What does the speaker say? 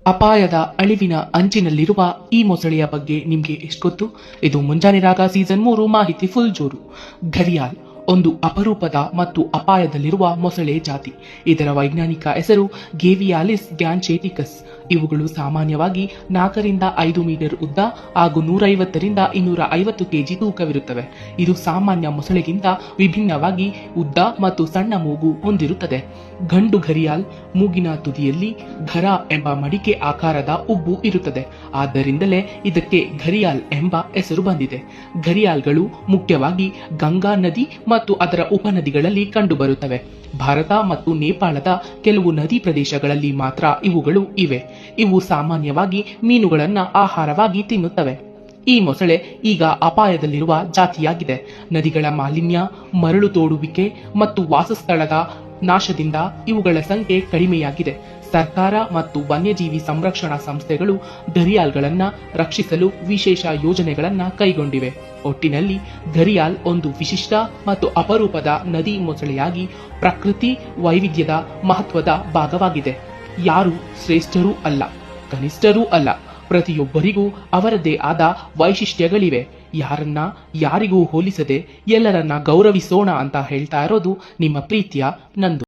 ಅಪಾಯದ ಅಳಿವಿನ ಅಂಚಿನಲ್ಲಿರುವ ಈ ಮೊಸಳೆಯ ಬಗ್ಗೆ ನಿಮ್ಗೆ ಎಷ್ಟು ಗೊತ್ತು? ಇದು ಮುಂಜಾನೆ ರಾಗ ಸೀಸನ್ 3 ಮಾಹಿತಿ ಫುಲ್ ಜೋರು. ಘರಿಯಾಲ್ ಒಂದು ಅಪರೂಪದ ಮತ್ತು ಅಪಾಯದಲ್ಲಿರುವ ಮೊಸಳೆ ಜಾತಿ. ಇದರ ವೈಜ್ಞಾನಿಕ ಹೆಸರು ಗೇವಿಯಾಲಿಸ್ ಗ್ಯಾನ್ಚೇಟಿಕಸ್. ಇವುಗಳು ಸಾಮಾನ್ಯವಾಗಿ 4 ರಿಂದ 5 ಮೀಟರ್ ಉದ್ದ ಹಾಗೂ 150 ರಿಂದ 250 ಕೆಜಿ ತೂಕವಿರುತ್ತವೆ. ಇದು ಸಾಮಾನ್ಯ ಮೊಸಳೆಗಿಂತ ವಿಭಿನ್ನವಾಗಿ ಉದ್ದ ಮತ್ತು ಸಣ್ಣ ಮೂಗು ಹೊಂದಿರುತ್ತದೆ. ಗಂಡು ಘರಿಯಾಲ್ ಮೂಗಿನ ತುದಿಯಲ್ಲಿ ಘರ ಎಂಬ ಮಡಿಕೆ ಆಕಾರದ ಉಬ್ಬು ಇರುತ್ತದೆ. ಆದ್ದರಿಂದಲೇ ಇದಕ್ಕೆ ಘರಿಯಾಲ್ ಎಂಬ ಹೆಸರು ಬಂದಿದೆ. ಘರಿಯಾಲ್ಗಳು ಮುಖ್ಯವಾಗಿ ಗಂಗಾ ನದಿ ಮತ್ತು ಅದರ ಉಪನದಿಗಳಲ್ಲಿ ಕಂಡುಬರುತ್ತವೆ. ಭಾರತ ಮತ್ತು ನೇಪಾಳದ ಕೆಲವು ನದಿ ಪ್ರದೇಶಗಳಲ್ಲಿ ಮಾತ್ರ ಇವುಗಳು ಇವೆ. ಇವು ಸಾಮಾನ್ಯವಾಗಿ ಮೀನುಗಳನ್ನ ಆಹಾರವಾಗಿ ತಿನ್ನುತ್ತವೆ. ಈ ಮೊಸಳೆ ಈಗ ಅಪಾಯದಲ್ಲಿರುವ ಜಾತಿಯಾಗಿದೆ. ನದಿಗಳ ಮಾಲಿನ್ಯ, ಮರಳು ತೋಡುವಿಕೆ ಮತ್ತು ವಾಸಸ್ಥಳದ ನಾಶದಿಂದ ಇವುಗಳ ಸಂಖ್ಯೆ ಕಡಿಮೆಯಾಗಿದೆ. ಸರ್ಕಾರ ಮತ್ತು ವನ್ಯಜೀವಿ ಸಂರಕ್ಷಣಾ ಸಂಸ್ಥೆಗಳು ಘರಿಯಾಲ್ಗಳನ್ನ ರಕ್ಷಿಸಲು ವಿಶೇಷ ಯೋಜನೆಗಳನ್ನ ಕೈಗೊಂಡಿವೆ. ಒಟ್ಟಿನಲ್ಲಿ ಘರಿಯಾಲ್ ಒಂದು ವಿಶಿಷ್ಟ ಮತ್ತು ಅಪರೂಪದ ನದಿ ಮೊಸಳೆಯಾಗಿ ಪ್ರಕೃತಿ ವೈವಿಧ್ಯದ ಮಹತ್ವದ ಭಾಗವಾಗಿದೆ. ಯಾರು ಶ್ರೇಷ್ಠರೂ ಅಲ್ಲ, ಕನಿಷ್ಠರೂ ಅಲ್ಲ. ಪ್ರತಿಯೊಬ್ಬರಿಗೂ ಅವರದೇ ಆದ ವೈಶಿಷ್ಟ್ಯಗಳಿವೆ. ಯಾರಿಗೂ ಹೋಲಿಸದೆ ಎಲ್ಲರನ್ನ ಗೌರವಿಸೋಣ ಅಂತ ಹೇಳ್ತಾ ಇರೋದು ನಿಮ್ಮ ಪ್ರೀತಿಯ ನಂದು.